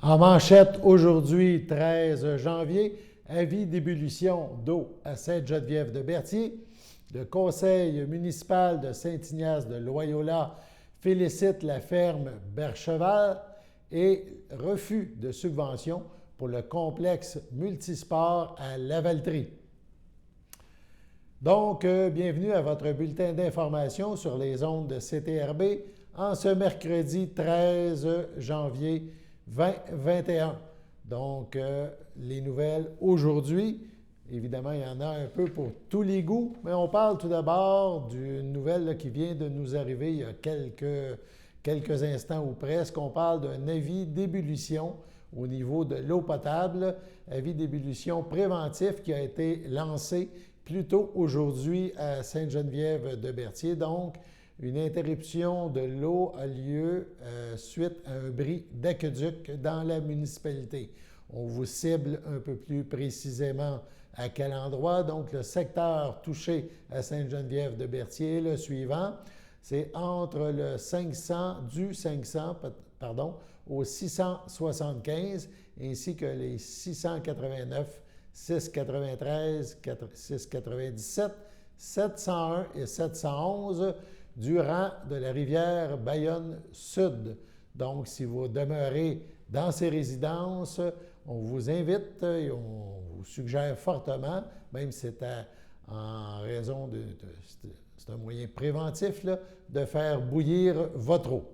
En manchette, aujourd'hui, 13 janvier, avis d'ébullition d'eau à Sainte-Geneviève-de-Berthier. Le conseil municipal de Saint-Ignace-de-Loyola félicite la ferme Bercheval et refus de subvention pour le complexe multisport à Lavaltrie. Donc, bienvenue à votre bulletin d'information sur les ondes de CTRB en ce mercredi 13 janvier 2021. Donc, les nouvelles aujourd'hui, évidemment, il y en a un peu pour tous les goûts, mais on parle tout d'abord d'une nouvelle là, qui vient de nous arriver il y a quelques instants ou presque. On parle d'un avis d'ébullition au niveau de l'eau potable, avis d'ébullition préventif qui a été lancé plus tôt aujourd'hui à Sainte-Geneviève-de-Berthier. Donc, une interruption de l'eau a lieu suite à un bris d'aqueduc dans la municipalité. On vous cible un peu plus précisément à quel endroit. Donc, le secteur touché à Sainte-Geneviève-de-Berthier est le suivant. C'est entre le 500 au 675, ainsi que les 689, 693, 697, 701 et 711 du rang de la rivière Bayonne Sud. Donc, si vous demeurez dans ces résidences, on vous invite et on vous suggère fortement, même si c'est en raison c'est un moyen préventif, là, de faire bouillir votre eau.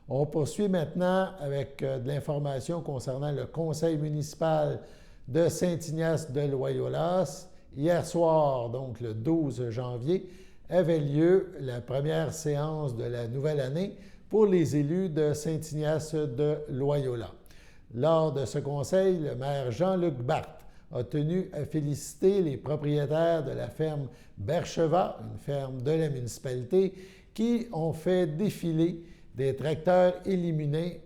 On poursuit maintenant avec de l'information concernant le conseil municipal de Saint-Ignace-de-Loyola. Hier soir, donc le 12 janvier, avait lieu la première séance de la nouvelle année pour les élus de Saint-Ignace-de-Loyola. Lors de ce conseil, le maire Jean-Luc Barthe a tenu à féliciter les propriétaires de la ferme Bercheval, une ferme de la municipalité, qui ont fait défiler des tracteurs illuminés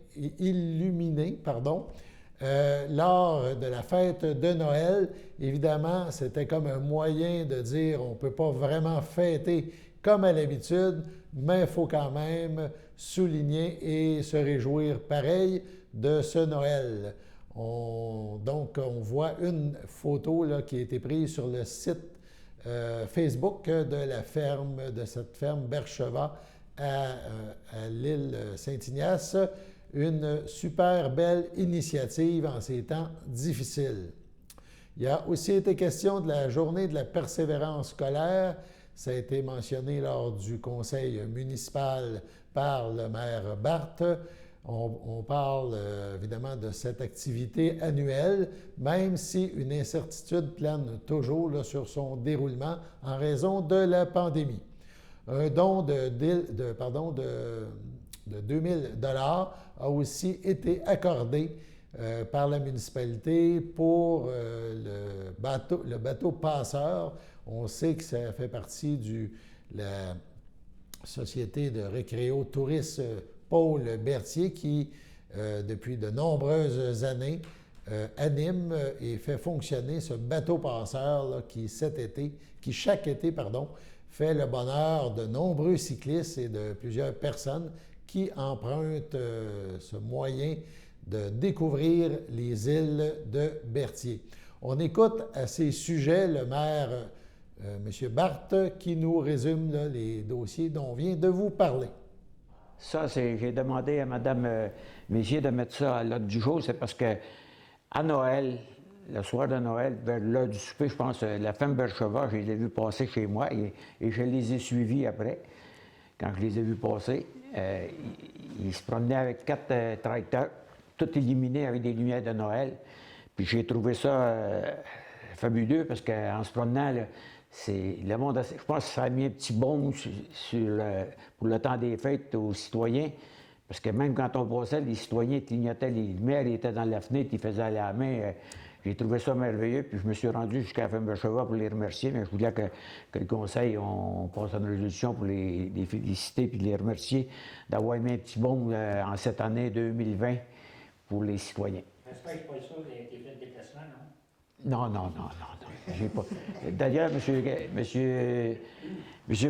lors de la fête de Noël. Évidemment, c'était comme un moyen de dire on ne peut pas vraiment fêter comme à l'habitude, mais il faut quand même souligner et se réjouir pareil de ce Noël. Donc, on voit une photo là, qui a été prise sur le site Facebook de cette ferme Bercheval à l'île Saint-Ignace. Une super belle initiative en ces temps difficiles. Il a aussi été question de la journée de la persévérance scolaire. Ça a été mentionné lors du conseil municipal par le maire Barthe. On parle évidemment de cette activité annuelle, même si une incertitude plane toujours là, sur son déroulement en raison de la pandémie. Un don de 2000 $ a aussi été accordé par la municipalité pour le bateau passeur. On sait que ça fait partie de la société de récréo-tourisme Paul Berthier qui, depuis de nombreuses années, anime et fait fonctionner ce bateau passeur là, qui chaque été, fait le bonheur de nombreux cyclistes et de plusieurs personnes qui empruntent ce moyen de découvrir les îles de Berthier. On écoute à ces sujets le maire, M. Barthe, qui nous résume là, les dossiers dont on vient de vous parler. Ça, j'ai demandé à Mme Mézier de mettre ça à l'ordre du jour, c'est parce que à Noël, le soir de Noël, vers l'heure du souper, je pense, la femme Bercheval, je les ai vus passer chez moi et je les ai suivis après, quand je les ai vus passer. Ils se promenaient avec 4 tracteurs, tout illuminés avec des lumières de Noël. Puis j'ai trouvé ça fabuleux parce qu'en se promenant, là, le monde, je pense que ça a mis un petit baume pour le temps des fêtes aux citoyens. Parce que même quand on passait, les citoyens clignotaient les lumières, ils étaient dans la fenêtre, ils faisaient à la main. J'ai trouvé ça merveilleux, puis je me suis rendu jusqu'à la ferme Bercheval pour les remercier, mais je voulais que le conseil, on passe à une résolution pour les féliciter puis les remercier d'avoir mis un petit baume en cette année 2020 pour les citoyens. J'espère que c'est pas ça, les frais de déplacement, non? Non. J'ai pas. D'ailleurs, monsieur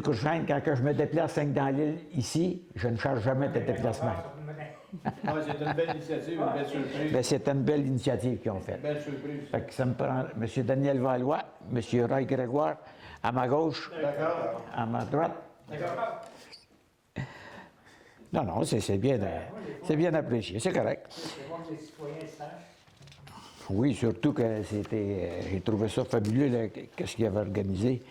Courchaine, quand je me déplace dans l'île ici, je ne charge jamais de déplacement. Ouais, c'est une belle initiative, une belle surprise. Mais c'était une belle initiative qu'ils ont Une faite. belle surprise. Fait que ça me prend M. Daniel Valois, M. Ray Grégoire, à ma gauche, D'accord. à ma droite. D'accord. Non, non, c'est bien, c'est bien apprécié, c'est correct. C'est bon que les citoyens sachent. Oui, surtout que j'ai trouvé ça fabuleux, là, qu'est-ce qu'il avait organisé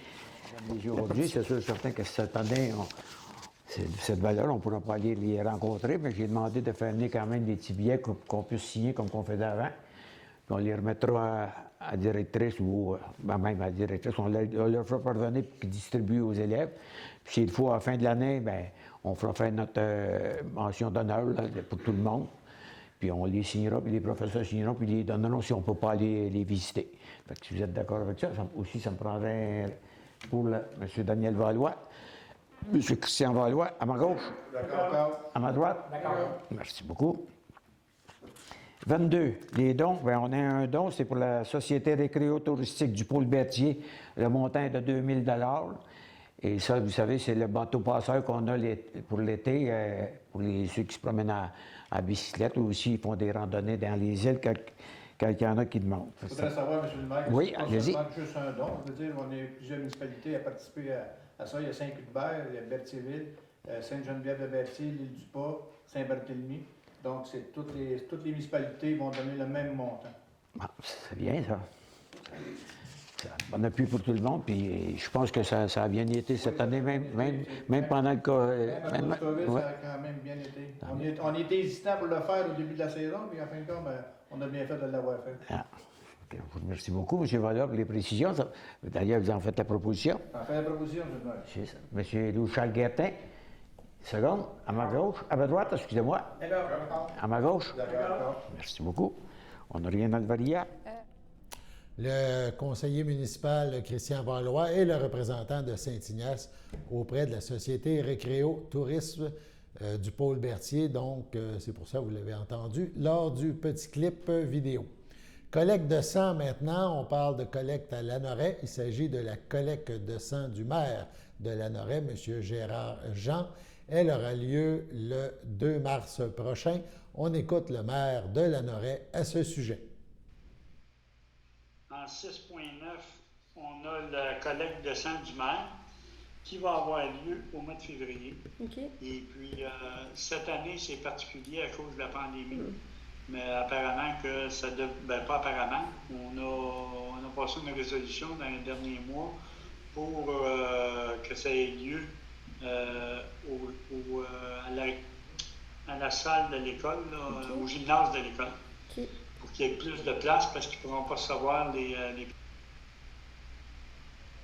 aujourd'hui. C'est sûr, certain que cette année, cette valeur, on ne pourra pas aller les rencontrer, mais j'ai demandé de faire venir quand même des petits billets qu'on puisse signer comme qu'on faisait avant. Puis on les remettra à la directrice ou même à la directrice. On leur fera pardonner pour qu'ils distribuent aux élèves. Puis s'il faut, à la fin de l'année, bien, on fera faire notre mention d'honneur là, pour tout le monde. Puis on les signera, puis les professeurs signeront, puis ils les donneront si on ne peut pas aller les visiter. Fait que si vous êtes d'accord avec ça, aussi, ça me prendrait pour M. Daniel Valois, M. Christian Valois, à ma gauche, D'accord. à ma droite. D'accord. Merci beaucoup. 22, les dons. Bien, on a un don, c'est pour la Société récréo-touristique du Pôle Berthier. Le montant est de 2000 $. Et ça, vous savez, c'est le bateau passeur qu'on a pour l'été, pour ceux qui se promènent à bicyclette ou aussi ils font des randonnées dans les îles quand il y en a qui demandent. Je voudrais savoir, M. le maire, que Oui, c'est pas allez-y. seulement juste un don. Je veux dire, on est plusieurs municipalités à participer à ça. Il y a Saint-Cuthbert, il y a Berthierville, Sainte-Geneviève-de-Berthier, l'Île-du-Pas, Saint-Barthélemy. Donc, toutes les municipalités vont donner le même montant. Ah, c'est bien, ça. C'est un bon appui pour tout le monde, puis je pense que ça a bien été cette année, même pendant le Même à cause du COVID, ça a quand même bien été. On était hésitant pour le faire au début de la saison, mais en fin de compte, on a bien fait de l'avoir fait. Ah. Je vous remercie beaucoup, M. Valois, pour les précisions. D'ailleurs, vous en faites la proposition. On fait la proposition, M. le maire. M. Louis-Charles Guertin, seconde, à ma gauche, à ma droite, excusez-moi, D'accord. à ma gauche. D'accord. Merci beaucoup. On n'a rien à le varier. Le conseiller municipal Christian Valois est le représentant de Saint-Ignace auprès de la Société Récréo-Tourisme du Pôle Berthier. Donc, c'est pour ça que vous l'avez entendu lors du petit clip vidéo. Collecte de sang maintenant, on parle de collecte à Lanoret. Il s'agit de la collecte de sang du maire de Lanoret, M. Gérard Jean. Elle aura lieu le 2 mars prochain. On écoute le maire de Lanoret à ce sujet. En 6.9, on a la collecte de sang du maire qui va avoir lieu au mois de février. OK. Et puis, cette année, c'est particulier à cause de la pandémie. Mais apparemment que ça pas apparemment, on a passé une résolution dans les derniers mois pour que ça ait lieu à la salle de l'école, OK. au gymnase de l'école. OK. Pour qu'il y ait plus de place parce qu'ils ne pourront pas savoir les...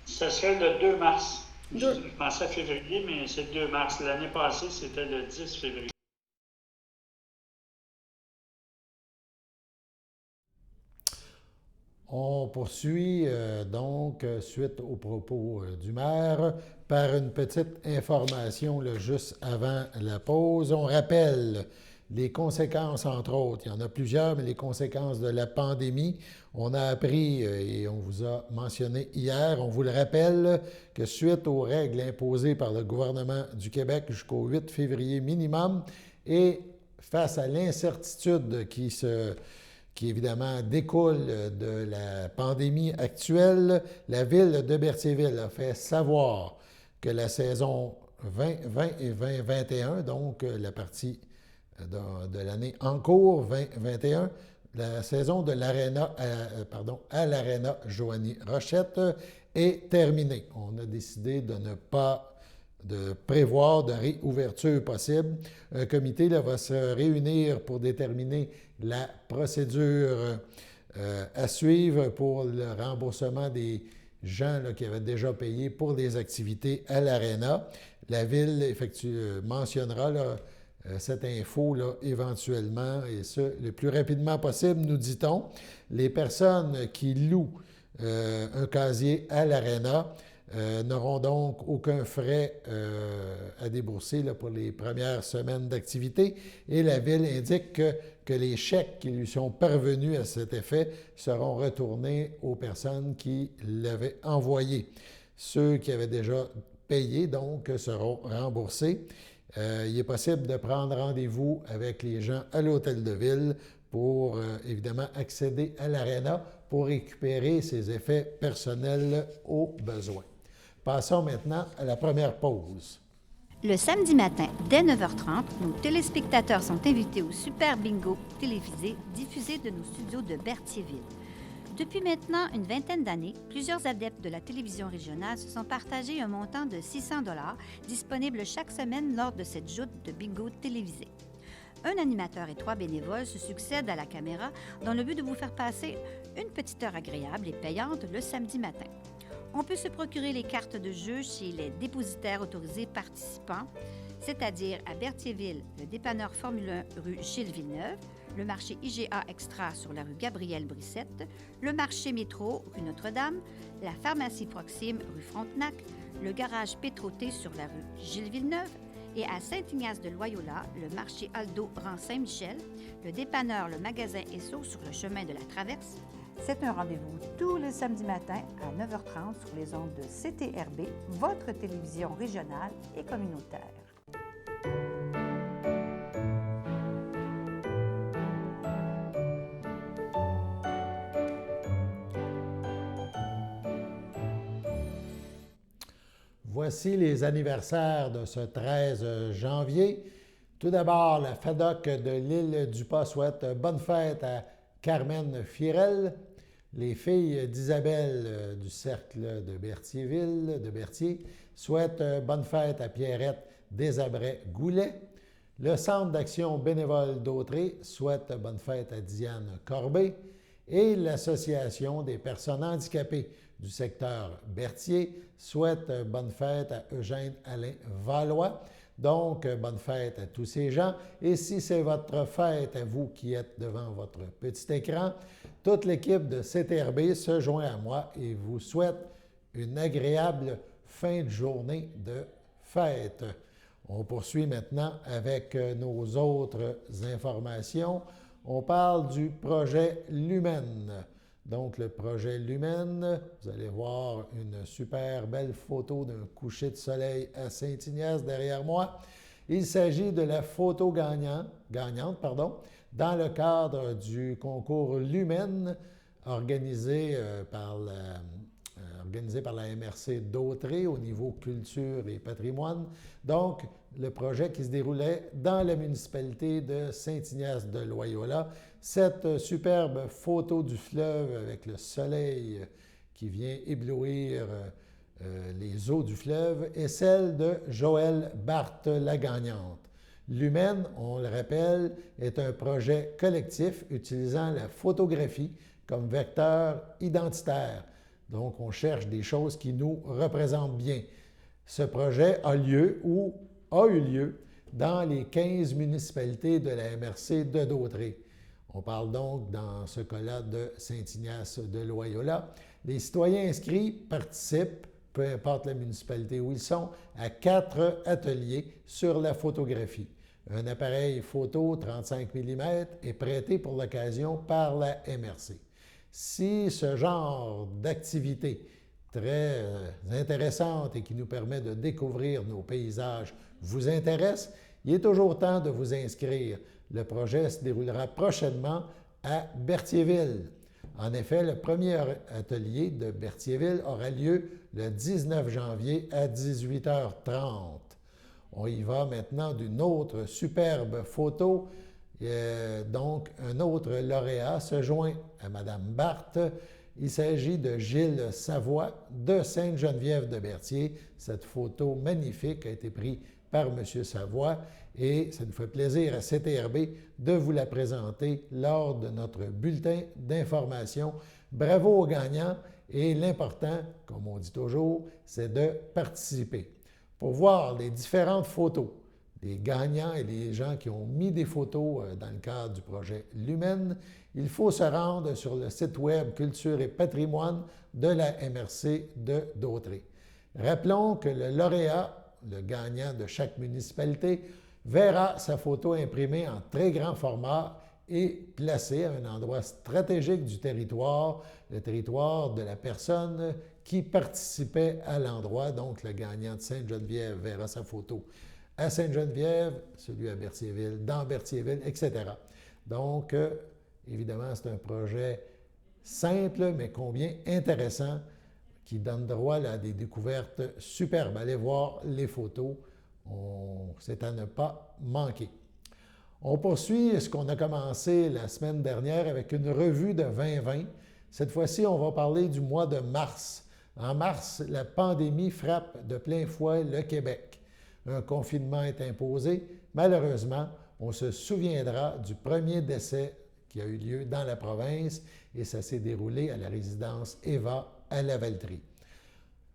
Ce serait le 2 mars. Je pensais février, mais c'est le 2 mars. L'année passée, c'était le 10 février. On poursuit donc, suite aux propos du maire, par une petite information là, juste avant la pause. On rappelle les conséquences, entre autres, il y en a plusieurs, mais les conséquences de la pandémie. On a appris, et on vous a mentionné hier, on vous le rappelle, que suite aux règles imposées par le gouvernement du Québec jusqu'au 8 février minimum, et face à l'incertitude qui évidemment découle de la pandémie actuelle, la ville de Berthierville a fait savoir que la saison 2020 et 2021, donc la partie de l'année en cours 2021, la saison de l'Arena, à l'Arena Joanie Rochette est terminée. On a décidé de ne pas prévoir de réouverture possible. Un comité là, va se réunir pour déterminer la procédure à suivre pour le remboursement des gens là, qui avaient déjà payé pour des activités à l'Arena. La Ville mentionnera là, cette info là, éventuellement, et ce, le plus rapidement possible, nous dit-on. Les personnes qui louent un casier à l'Arena n'auront donc aucun frais à débourser là, pour les premières semaines d'activité. Et la Ville indique que les chèques qui lui sont parvenus à cet effet seront retournés aux personnes qui l'avaient envoyé. Ceux qui avaient déjà payé, donc, seront remboursés. Il est possible de prendre rendez-vous avec les gens à l'Hôtel de Ville pour, évidemment, accéder à l'aréna pour récupérer ses effets personnels au besoin. Passons maintenant à la première pause. Le samedi matin, dès 9h30, nos téléspectateurs sont invités au Super Bingo télévisé diffusé de nos studios de Berthierville. Depuis maintenant une vingtaine d'années, plusieurs adeptes de la télévision régionale se sont partagés un montant de 600 $ disponible chaque semaine lors de cette joute de bingo télévisé. Un animateur et 3 bénévoles se succèdent à la caméra dans le but de vous faire passer une petite heure agréable et payante le samedi matin. On peut se procurer les cartes de jeu chez les dépositaires autorisés participants, c'est-à-dire à Berthierville, le dépanneur Formule 1 rue Gilles Villeneuve, le marché IGA Extra sur la rue Gabriel-Brissette, le marché Métro rue Notre-Dame, la pharmacie Proxime rue Frontenac, le garage Pétroté sur la rue Gilles Villeneuve et à Saint-Ignace de Loyola, le marché Aldo rang Saint-Michel, le dépanneur Le Magasin Esso sur le chemin de la Traverse. C'est un rendez-vous tous les samedis matins à 9h30 sur les ondes de CTRB, votre télévision régionale et communautaire. Voici les anniversaires de ce 13 janvier. Tout d'abord, la FADOC de l'île du Pas souhaite bonne fête à Carmen Firel. Les filles d'Isabelle du Cercle de Berthier, souhaitent bonne fête à Pierrette Desabrais-Goulet. Le Centre d'action bénévole d'Autrey souhaite bonne fête à Diane Corbet. Et l'Association des personnes handicapées du secteur Berthier souhaite bonne fête à Eugène-Alain Valois. Donc, bonne fête à tous ces gens. Et si c'est votre fête à vous qui êtes devant votre petit écran, toute l'équipe de CTRB se joint à moi et vous souhaite une agréable fin de journée de fête. On poursuit maintenant avec nos autres informations. On parle du projet Lumen. Donc, le projet Lumen, vous allez voir une super belle photo d'un coucher de soleil à Saint-Ignace derrière moi. Il s'agit de la photo gagnante dans le cadre du concours Lumen organisé par la MRC d'Autrey au niveau culture et patrimoine. Donc, le projet qui se déroulait dans la municipalité de Saint-Ignace de Loyola. Cette superbe photo du fleuve avec le soleil qui vient éblouir les eaux du fleuve est celle de Joëlle Barthes, la gagnante. Lumen, on le rappelle, est un projet collectif utilisant la photographie comme vecteur identitaire. Donc, on cherche des choses qui nous représentent bien. Ce projet a eu lieu dans les 15 municipalités de la MRC de Dautrey. On parle donc, dans ce cas-là, de Saint-Ignace de Loyola. Les citoyens inscrits participent, peu importe la municipalité où ils sont, à 4 ateliers sur la photographie. Un appareil photo 35 mm est prêté pour l'occasion par la MRC. Si ce genre d'activité très intéressante et qui nous permet de découvrir nos paysages vous intéresse, il est toujours temps de vous inscrire. Le projet se déroulera prochainement à Berthierville. En effet, le premier atelier de Berthierville aura lieu le 19 janvier à 18h30. On y va maintenant d'une autre superbe photo. Donc, un autre lauréat se joint à Mme Barthes. Il s'agit de Gilles Savoie de Sainte-Geneviève de Berthier. Cette photo magnifique a été prise par M. Savoie et ça nous fait plaisir à CTRB de vous la présenter lors de notre bulletin d'information. Bravo aux gagnants et l'important, comme on dit toujours, c'est de participer. Pour voir les différentes photos des gagnants et des gens qui ont mis des photos dans le cadre du projet Lumen, il faut se rendre sur le site web Culture et patrimoine de la MRC de Dautrey. Rappelons que le lauréat, le gagnant de chaque municipalité, verra sa photo imprimée en très grand format et placée à un endroit stratégique du territoire, le territoire de la personne qui participait à l'endroit. Donc, le gagnant de Sainte-Geneviève verra sa photo à Sainte-Geneviève, celui à Berthierville, dans Berthierville, etc. Donc, évidemment, c'est un projet simple, mais combien intéressant, qui donne droit là, à des découvertes superbes. Allez voir les photos, c'est à ne pas manquer. On poursuit ce qu'on a commencé la semaine dernière avec une revue de 2020. Cette fois-ci, on va parler du mois de mars. En mars, la pandémie frappe de plein fouet le Québec. Un confinement est imposé. Malheureusement, on se souviendra du premier décès qui a eu lieu dans la province et ça s'est déroulé à la résidence Eva à Lavaltrie.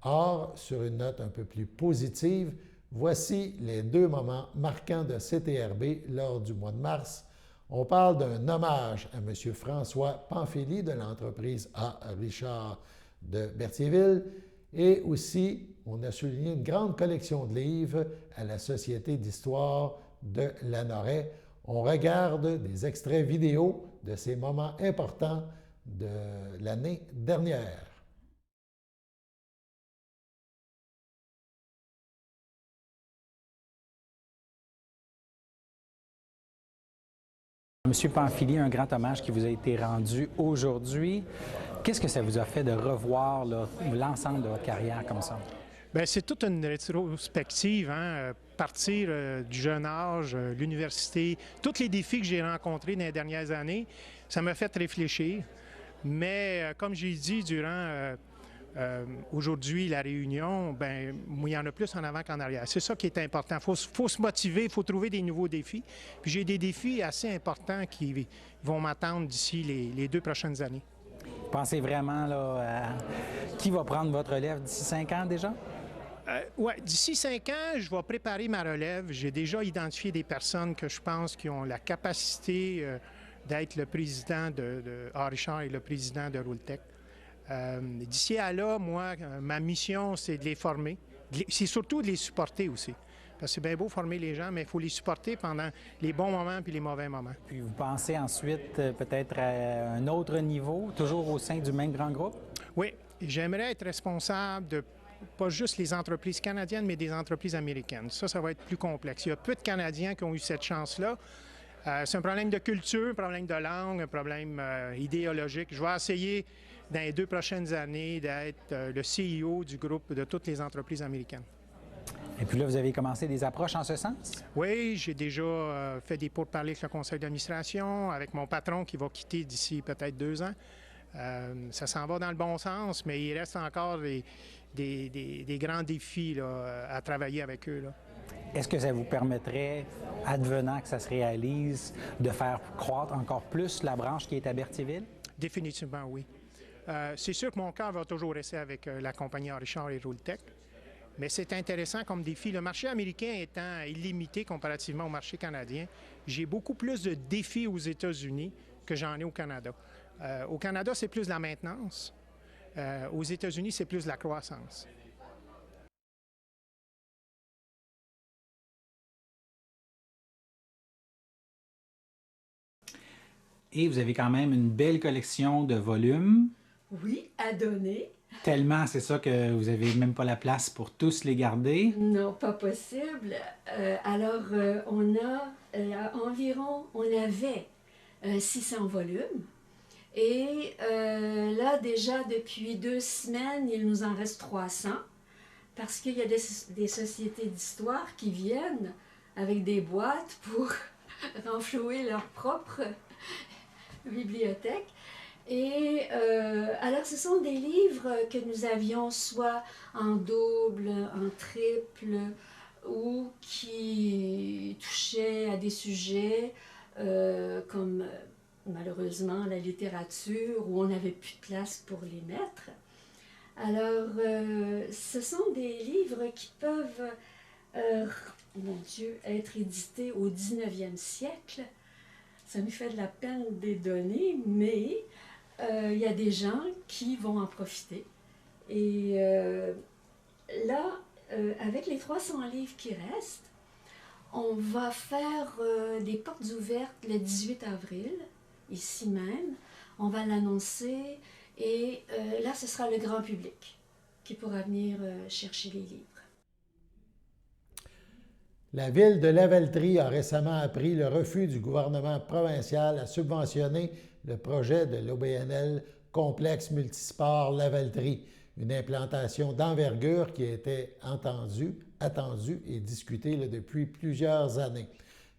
Or, sur une note un peu plus positive, voici les 2 moments marquants de CTRB lors du mois de mars. On parle d'un hommage à M. François Pamphili de l'entreprise A. Richard de Berthierville et aussi, on a souligné une grande collection de livres à la Société d'histoire de Lanoraie. On regarde des extraits vidéo de ces moments importants de l'année dernière. Monsieur Pamphili, un grand hommage qui vous a été rendu aujourd'hui. Qu'est-ce que ça vous a fait de revoir l'ensemble de votre carrière comme ça? Bien, c'est toute une rétrospective, hein? Partir du jeune âge, l'université, tous les défis que j'ai rencontrés dans les dernières années, ça m'a fait réfléchir. Mais comme j'ai dit durant aujourd'hui la réunion, ben il y en a plus en avant qu'en arrière. C'est ça qui est important. Faut se motiver, il faut trouver des nouveaux défis. Puis j'ai des défis assez importants qui vont m'attendre d'ici les 2 prochaines années. Vous pensez vraiment là, à qui va prendre votre relève d'ici 5 ans déjà? Oui, d'ici 5 ans, je vais préparer ma relève. J'ai déjà identifié des personnes que je pense qui ont la capacité d'être le président de A. Richard et le président de Roultec. D'ici à là, moi, ma mission, c'est de les former. C'est surtout de les supporter aussi. Parce que c'est bien beau former les gens, mais il faut les supporter pendant les bons moments puis les mauvais moments. Puis vous pensez ensuite peut-être à un autre niveau, toujours au sein du même grand groupe? Oui, j'aimerais être responsable de pas juste les entreprises canadiennes, mais des entreprises américaines. Ça va être plus complexe. Il y a peu de Canadiens qui ont eu cette chance-là. C'est un problème de culture, un problème de langue, un problème idéologique. Je vais essayer, dans les 2 prochaines années, d'être le CEO du groupe de toutes les entreprises américaines. Et puis là, vous avez commencé des approches en ce sens? Oui, j'ai déjà fait des pourparlers avec le conseil d'administration, avec mon patron qui va quitter d'ici peut-être 2 ans. Ça s'en va dans le bon sens, mais il reste encore des grands défis là, à travailler avec eux, là. Est-ce que ça vous permettrait, advenant que ça se réalise, de faire croître encore plus la branche qui est à Berthierville? Définitivement, oui. C'est sûr que mon cœur va toujours rester avec la compagnie A. Richard et Roultec, mais c'est intéressant comme défi. Le marché américain étant illimité comparativement au marché canadien, j'ai beaucoup plus de défis aux États-Unis que j'en ai au Canada. Au Canada, c'est plus la maintenance. Aux États-Unis, c'est plus la croissance. Et vous avez quand même une belle collection de volumes. Oui, à donner. Tellement, c'est ça que vous n'avez même pas la place pour tous les garder. Non, pas possible. On a environ, on avait 600 volumes. Et là, déjà, depuis 2 semaines, il nous en reste 300. Parce qu'il y a des sociétés d'histoire qui viennent avec des boîtes pour renflouer leur propre bibliothèque. Et alors, ce sont des livres que nous avions soit en double, en triple, ou qui touchaient à des sujets comme malheureusement la littérature, où on n'avait plus de place pour les mettre. Alors, ce sont des livres qui peuvent, mon Dieu, être édités au 19e siècle. Ça nous fait de la peine de les donner, mais il y a des gens qui vont en profiter. Et là, avec les 300 livres qui restent, on va faire des portes ouvertes le 18 avril, ici même. On va l'annoncer et là, ce sera le grand public qui pourra venir chercher les livres. La ville de Lavaltrie a récemment appris le refus du gouvernement provincial à subventionner le projet de l'OBNL Complexe Multisport Lavaltrie, une implantation d'envergure qui était attendue et discutée depuis plusieurs années.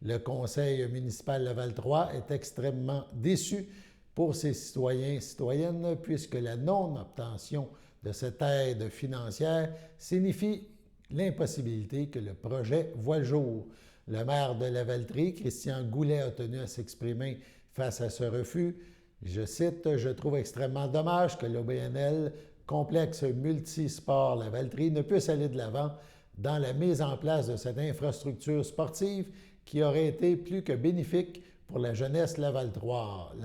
Le conseil municipal Laval-3 est extrêmement déçu pour ses citoyens et citoyennes puisque la non-obtention de cette aide financière signifie l'impossibilité que le projet voit le jour. Le maire de Lavaltrie, Christian Goulet, a tenu à s'exprimer face à ce refus. Je cite, « Je trouve extrêmement dommage que l'OBNL, complexe multisport Lavaltrie, ne puisse aller de l'avant dans la mise en place de cette infrastructure sportive qui aurait été plus que bénéfique pour la jeunesse lavaltroise.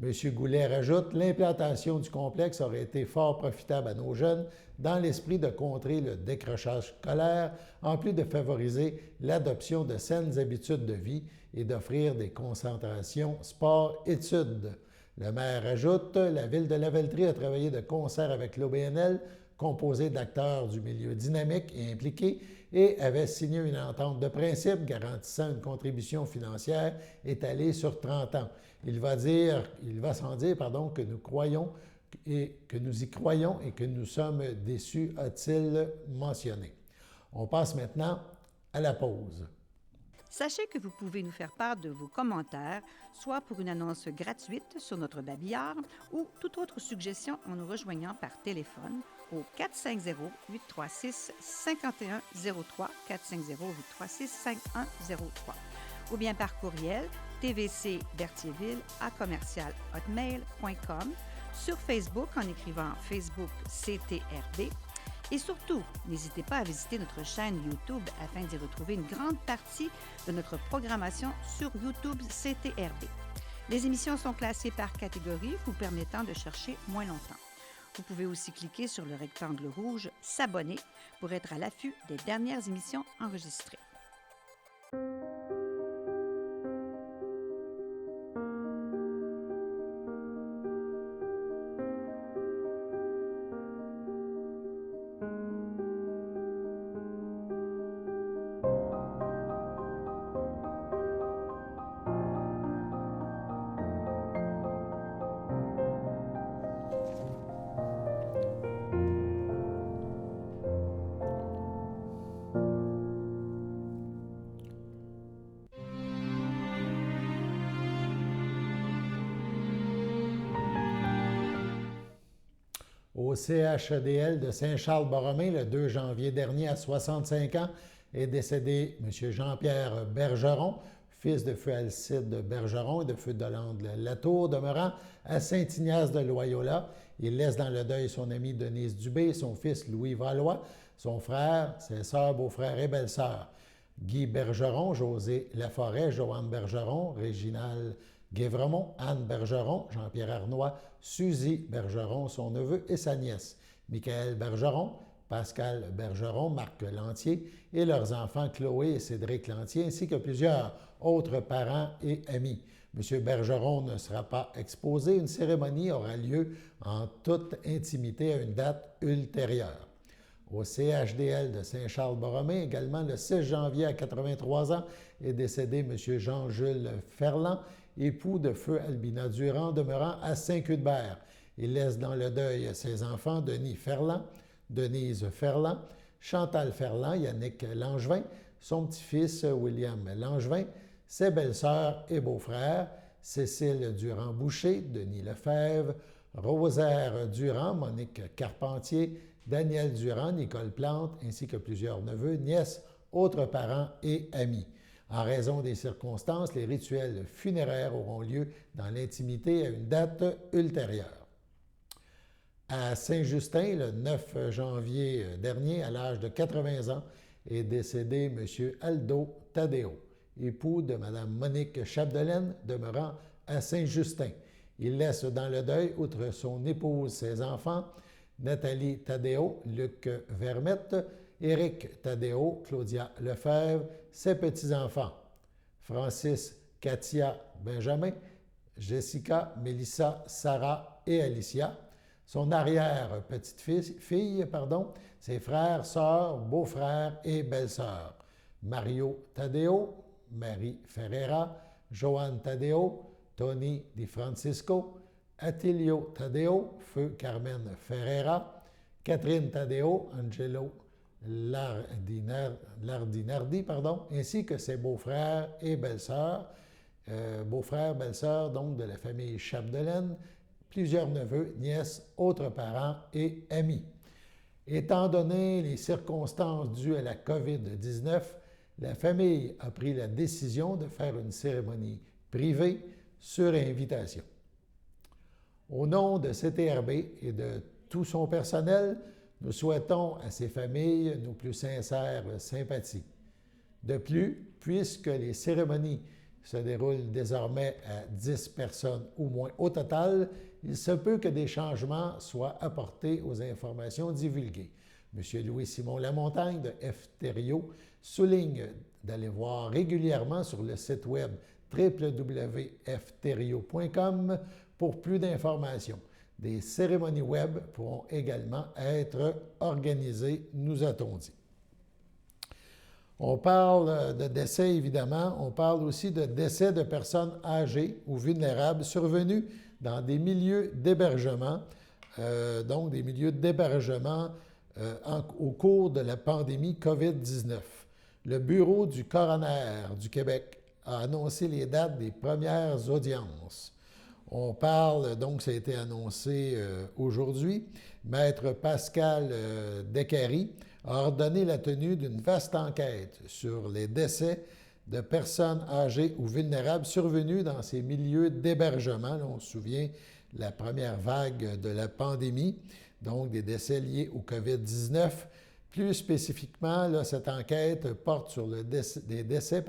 M. Goulet rajoute, « L'implantation du complexe aurait été fort profitable à nos jeunes dans l'esprit de contrer le décrochage scolaire, en plus de favoriser l'adoption de saines habitudes de vie et d'offrir des concentrations sport-études. » Le maire ajoute, « La ville de Lavaltrie a travaillé de concert avec l'OBNL, composé d'acteurs du milieu dynamique et impliqués, et avait signé une entente de principe garantissant une contribution financière étalée sur 30 ans. Il va sans dire que nous croyons et que nous y croyons et que nous sommes déçus, a-t-il mentionné. On passe maintenant à la pause. Sachez que vous pouvez nous faire part de vos commentaires, soit pour une annonce gratuite sur notre babillard ou toute autre suggestion en nous rejoignant par téléphone au 450-836-5103, 450-836-5103, ou bien par courriel tvcberthierville@hotmail.com, sur Facebook en écrivant Facebook CTRB. Et surtout, n'hésitez pas à visiter notre chaîne YouTube afin d'y retrouver une grande partie de notre programmation sur YouTube CTRB. Les émissions sont classées par catégorie, vous permettant de chercher moins longtemps. Vous pouvez aussi cliquer sur le rectangle rouge « S'abonner » pour être à l'affût des dernières émissions enregistrées. Au CHEDL de Saint-Charles-Borromée, le 2 janvier dernier, à 65 ans, est décédé M. Jean-Pierre Bergeron, fils de feu Alcide Bergeron et de feu Dolande Latour, demeurant à Saint-Ignace de Loyola. Il laisse dans le deuil son amie Denise Dubé, son fils Louis Valois, son frère, ses sœurs, beaux-frères et belles-sœurs. Guy Bergeron, José Laforêt, Joanne Bergeron, Réginald Guévremont, Anne Bergeron, Jean-Pierre Arnois, Suzy Bergeron, son neveu et sa nièce, Michael Bergeron, Pascal Bergeron, Marc Lantier et leurs enfants Chloé et Cédric Lantier, ainsi que plusieurs autres parents et amis. M. Bergeron ne sera pas exposé. Une cérémonie aura lieu en toute intimité à une date ultérieure. Au CHDL de Saint-Charles-Borromée, également le 6 janvier à 83 ans, est décédé M. Jean-Jules Ferland, époux de feu Albina Durand, demeurant à Saint-Cuthbert. Il laisse dans le deuil ses enfants Denis Ferland, Denise Ferland, Chantal Ferland, Yannick Langevin, son petit-fils William Langevin, ses belles-sœurs et beaux-frères, Cécile Durand-Boucher, Denis Lefebvre, Rosaire Durand, Monique Carpentier, Daniel Durand, Nicole Plante, ainsi que plusieurs neveux, nièces, autres parents et amis. En raison des circonstances, les rituels funéraires auront lieu dans l'intimité à une date ultérieure. À Saint-Justin, le 9 janvier dernier, à l'âge de 80 ans, est décédé M. Aldo Tadeo, époux de Mme Monique Chapdelaine, demeurant à Saint-Justin. Il laisse dans le deuil, outre son épouse, ses enfants, Nathalie Tadeo, Luc Vermette, Éric Tadeo, Claudia Lefebvre, ses petits-enfants, Francis, Katia, Benjamin, Jessica, Mélissa, Sarah et Alicia, son arrière-petite-fille, ses frères, sœurs, beaux-frères et belles-sœurs. Mario Taddeo, Marie Ferreira, Joanne Taddeo, Tony Di Francisco, Attilio Taddeo, feu Carmen Ferreira, Catherine Taddeo, Angelo Lardinardi, ainsi que ses beaux-frères et belles-sœurs, donc de la famille Chapdelaine, plusieurs neveux, nièces, autres parents et amis. Étant donné les circonstances dues à la COVID-19, la famille a pris la décision de faire une cérémonie privée sur invitation. Au nom de CTRB et de tout son personnel, nous souhaitons à ces familles nos plus sincères sympathies. De plus, puisque les cérémonies se déroulent désormais à 10 personnes ou moins au total, il se peut que des changements soient apportés aux informations divulguées. M. Louis-Simon Lamontagne de F-Thériault souligne d'aller voir régulièrement sur le site web www.fthériault.com pour plus d'informations. Des cérémonies web pourront également être organisées, nous a-t-on dit. On parle de décès, évidemment. On parle aussi de décès de personnes âgées ou vulnérables survenus dans des milieux d'hébergement, au cours de la pandémie COVID-19. Le Bureau du coroner du Québec a annoncé les dates des premières audiences. On parle, donc ça a été annoncé aujourd'hui, Maître Pascal Descaries a ordonné la tenue d'une vaste enquête sur les décès de personnes âgées ou vulnérables survenus dans ces milieux d'hébergement. Là, on se souvient la première vague de la pandémie, donc des décès liés au COVID-19. Plus spécifiquement, là, cette enquête porte sur des décès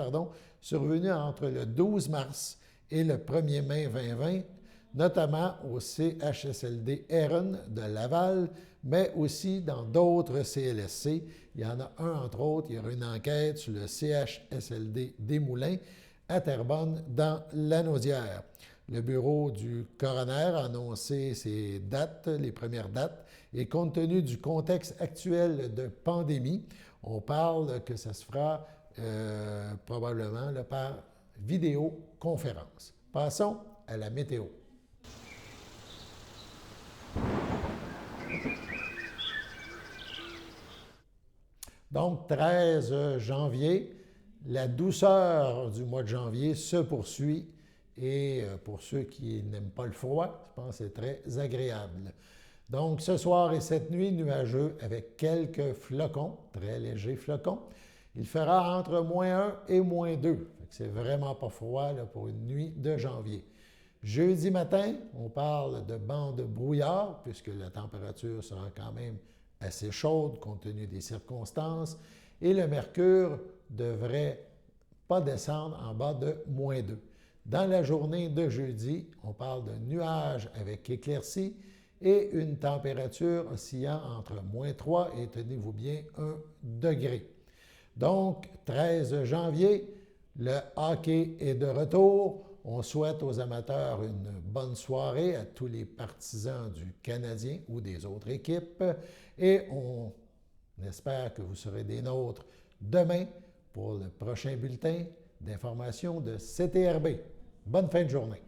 survenus entre le 12 mars et le 1er mai 2020, notamment au CHSLD Herron de Laval, mais aussi dans d'autres CLSC. Il y en a un, entre autres, il y aura une enquête sur le CHSLD des Moulins à Terrebonne, dans Lanaudière. Le bureau du coroner a annoncé ces dates, les premières dates, et compte tenu du contexte actuel de pandémie, on parle que ça se fera probablement là, par vidéoconférence. Passons à la météo. Donc, 13 janvier, la douceur du mois de janvier se poursuit et pour ceux qui n'aiment pas le froid, je pense que c'est très agréable. Donc, ce soir et cette nuit, nuageux avec quelques flocons, très légers flocons. Il fera entre -1 et -2. C'est vraiment pas froid là, pour une nuit de janvier. Jeudi matin, on parle de bancs de brouillard, puisque la température sera quand même assez chaude compte tenu des circonstances, et le mercure devrait pas descendre en bas de -2. Dans la journée de jeudi, on parle de nuages avec éclaircies et une température oscillant entre -3 et, tenez-vous bien, 1 degré. Donc, 13 janvier, le hockey est de retour. On souhaite aux amateurs une bonne soirée, à tous les partisans du Canadien ou des autres équipes, et on espère que vous serez des nôtres demain pour le prochain bulletin d'information de CTRB. Bonne fin de journée.